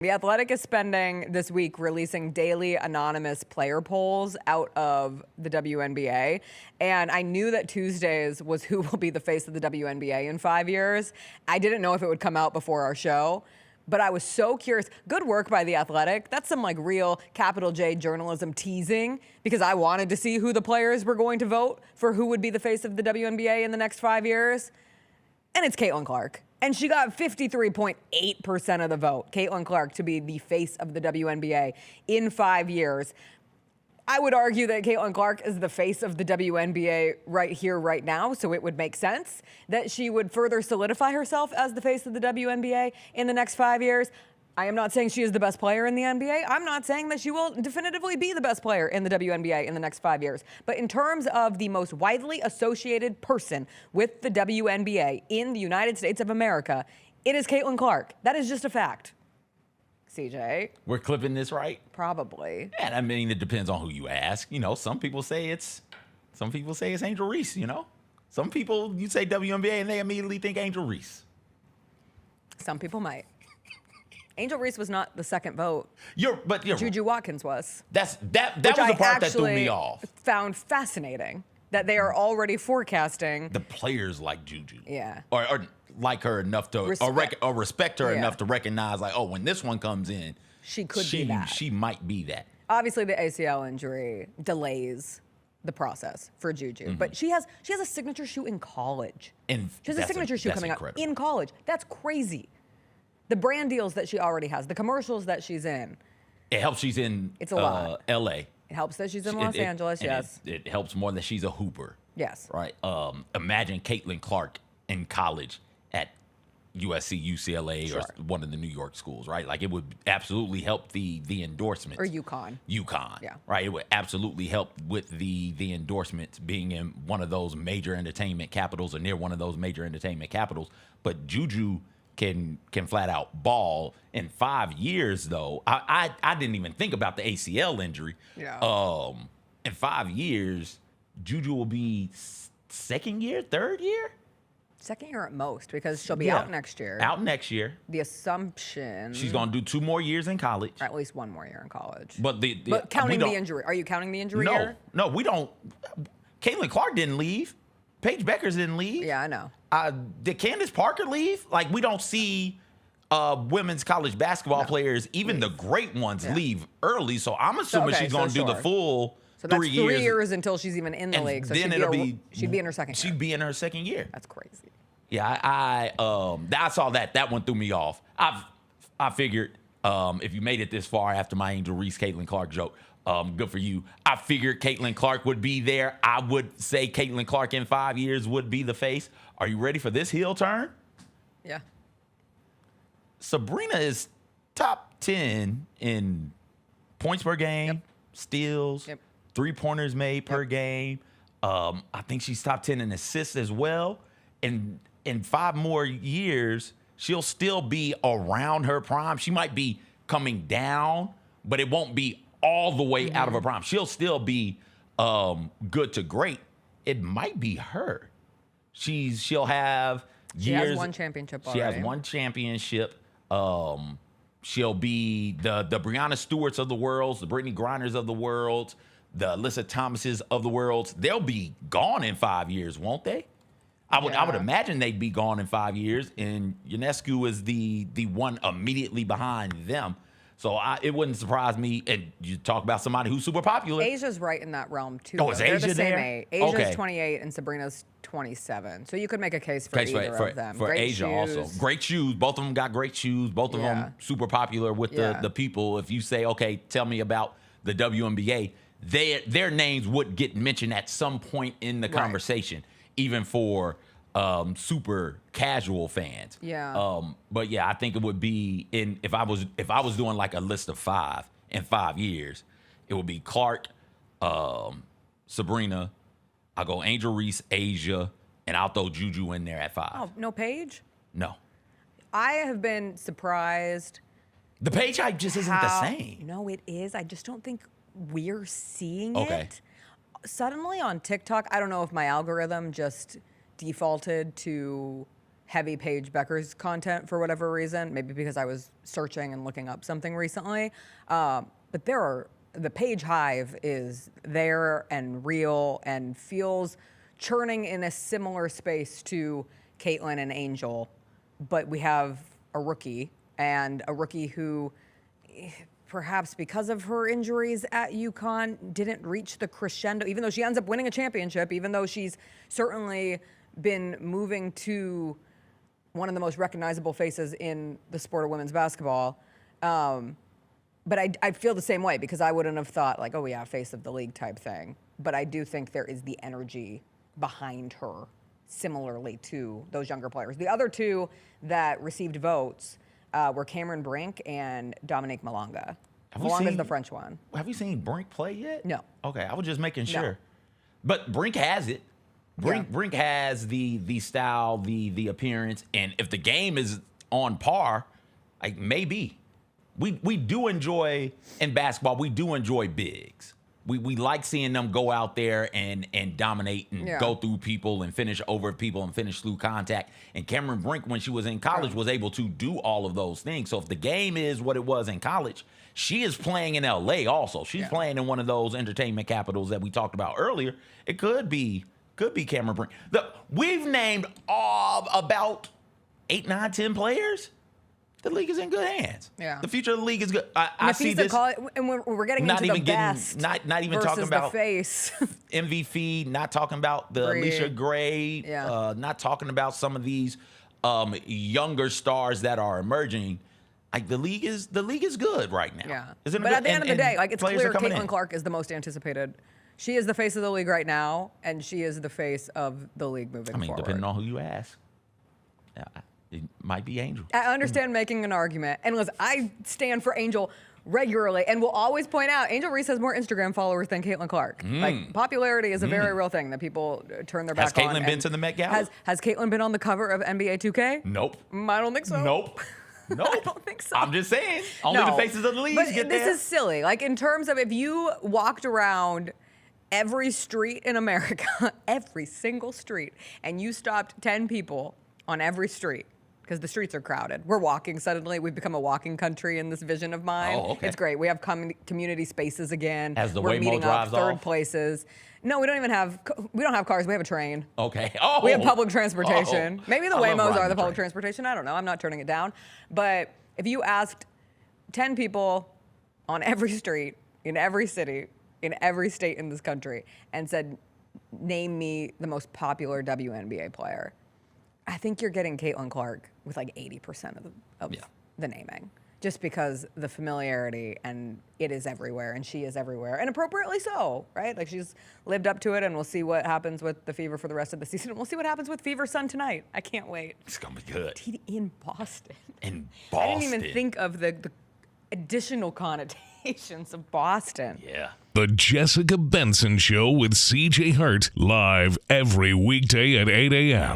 The Athletic is spending this week releasing daily anonymous player polls out of the WNBA. And I knew that Tuesdays was who will be the face of the WNBA in 5 years. I didn't know if it would come out before our show, but I was so curious. Good work by The Athletic. That's some like real capital J journalism teasing, because I wanted to see who the players were going to vote for who would be the face of the WNBA in the next 5 years. And it's Caitlin Clark. And she got 53.8% of the vote, Caitlin Clark, to be the face of the WNBA in 5 years. I would argue that Caitlin Clark is the face of the WNBA right here, right now, so it would make sense that she would further solidify herself as the face of the WNBA in the next 5 years. I am not saying she is the best player in the NBA. I'm not saying that she will definitively be the best player in the WNBA in the next 5 years. But in terms of the most widely associated person with the WNBA in the United States of America, it is Caitlin Clark. That is just a fact. CJ? We're clipping this right? Probably. And I mean, it depends on who you ask. You know, some people say it's Angel Reese, you know? Some people, you say WNBA and they immediately think Angel Reese. Some people might. Angel Reese was not the second vote. But Juju Watkins was. That was the part that threw me off. Found fascinating that they are already forecasting the players like Juju. Yeah. Or like her enough to respect her enough to recognize, like, oh, when this one comes in, she could be that. She might be that. Obviously, the ACL injury delays the process for Juju, but she has a signature shoe in college. And she has a signature shoe coming out in college. That's crazy. The brand deals that she already has, the commercials that she's in. It helps she's in it's a lot. L.A. It helps that she's in Los Angeles, yes. It helps more that she's a hooper. Yes. Right. Imagine Caitlin Clark in college at USC, UCLA, or one of the New York schools, right? Like, it would absolutely help the endorsements. Or UConn. Yeah. Right. It would absolutely help with the endorsements being in one of those major entertainment capitals or near one of those major entertainment capitals. But Juju can flat out ball. In 5 years, though, I didn't even think about the ACL injury. Yeah. In 5 years, Juju will be second year, third year? Second year at most, because she'll be out next year. Out next year. The assumption. She's going to do 2 more years in college. Or at least 1 more year in college. But counting the injury. Are you counting the injury year? No, we don't. Caitlin Clark didn't leave. Paige Beckers didn't leave. Yeah, I know. Did Candace Parker leave? Like, we don't see women's college basketball players, even the great ones, leave early. So I'm assuming she's going to do the full 3 years. 3 years until she's even in the league. So then she'd be in her second year. She'd be in her second year. That's crazy. Yeah, I saw that. That one threw me off. I figured if you made it this far after my Angel Reese, Caitlin Clark joke, good for you. I figured Caitlin Clark would be there. I would say Caitlin Clark in 5 years would be the face. Are you ready for this heel turn? Yeah. Sabrina is top 10 in points per game, steals, 3-pointers made per game. I think she's top 10 in assists as well. And in 5 more years, she'll still be around her prime. She might be coming down, but it won't be all the way out of her prime. She'll still be good to great. It might be her. She'll have years. She has 1 championship already. She has 1 championship. She'll be the Breonna Stewarts of the world, the Brittany Griners of the world, the Alyssa Thomases of the world. They'll be gone in 5 years, won't they? I would imagine they'd be gone in 5 years, and Ionescu is the one immediately behind them. So it wouldn't surprise me. And you talk about somebody who's super popular. A'ja's right in that realm, too. Oh, is They're A'ja the same there? age. A'ja's 28 and Sabrina's 27. So you could make a case for either of them. For great A'ja shoes. also. Great shoes. Both of them got great shoes. Both of them super popular with the people. If you say, okay, tell me about the WNBA, their names would get mentioned at some point in the conversation, even for super casual fans. Yeah. But yeah, I think it would be if I was doing like a list of 5 in 5 years, it would be Clark, Sabrina, I'll go Angel Reese, A'ja, and I'll throw Juju in there at 5. Oh, no Paige? No. I have been surprised. The Paige hype just isn't the same. No, it is. I just don't think we're seeing it. Suddenly on TikTok, I don't know if my algorithm just defaulted to heavy Paige Becker's content for whatever reason, maybe because I was searching and looking up something recently. But the Paige hive is there and real and feels churning in a similar space to Caitlin and Angel. But we have a rookie, and a rookie who, perhaps because of her injuries at UConn, didn't reach the crescendo, even though she ends up winning a championship, even though she's certainly been moving to one of the most recognizable faces in the sport of women's basketball. But I feel the same way, because I wouldn't have thought like, oh yeah, face of the league type thing. But I do think there is the energy behind her similarly to those younger players. The other two that received votes were Cameron Brink and Dominique Malonga. Malonga's the French one. Have we seen Brink play yet? No. Okay, I was just making sure. No. But Brink has it. Brink has the style, the appearance, and if the game is on par, like maybe. We do enjoy, in basketball, we do enjoy bigs. We like seeing them go out there and dominate and go through people and finish over people and finish through contact. And Cameron Brink, when she was in college, was able to do all of those things. So if the game is what it was in college, she is playing in LA also. She's playing in one of those entertainment capitals that we talked about earlier. It could be Cameron Brink. We've named about 8, 9, 10 players. The league is in good hands. Yeah. The future of the league is good. I see this. And we're getting into the best. Not even talking about the face. MVP. Not talking about the Alicia Gray. Not talking about some of these younger stars that are emerging. Like the league is good right now. Yeah. Isn't it but good? at the end of the day, like it's clear Caitlin Clark is the most anticipated. She is the face of the league right now, and she is the face of the league moving forward. Depending on who you ask. It might be Angel. I understand making an argument. And listen, I stand for Angel regularly and will always point out Angel Reese has more Instagram followers than Caitlin Clark. Like, popularity is a very real thing that people turn their back on. Has Caitlin been to the Met Gala? Has Caitlin been on the cover of NBA 2K? Nope. I don't think so. Nope. I don't think so. I'm just saying. Only the faces of the leagues get there. This is silly. Like, in terms of if you walked around every street in America, every single street, and you stopped 10 people on every street, because the streets are crowded. We're walking suddenly. We've become a walking country in this vision of mine. Oh, okay. It's great. We have community spaces again. As the We're Waymo meeting drives up third off? places. No, we don't have cars. We have a train. Okay. We have public transportation. Oh. Maybe the I love Waymos riding are the the public train. transportation. I don't know. I'm not turning it down. But if you asked 10 people on every street, in every city, in every state in this country, and said, name me the most popular WNBA player, I think you're getting Caitlin Clark with like 80% of the naming, just because the familiarity, and it is everywhere, and she is everywhere, and appropriately so, right? Like, she's lived up to it, and we'll see what happens with the Fever for the rest of the season. We'll see what happens with Fever Sun tonight. I can't wait. It's gonna be good. In Boston. In Boston. I didn't even think of the additional connotations of Boston. Yeah. The Jessica Benson Show with CJ Hart, live every weekday at 8 a.m.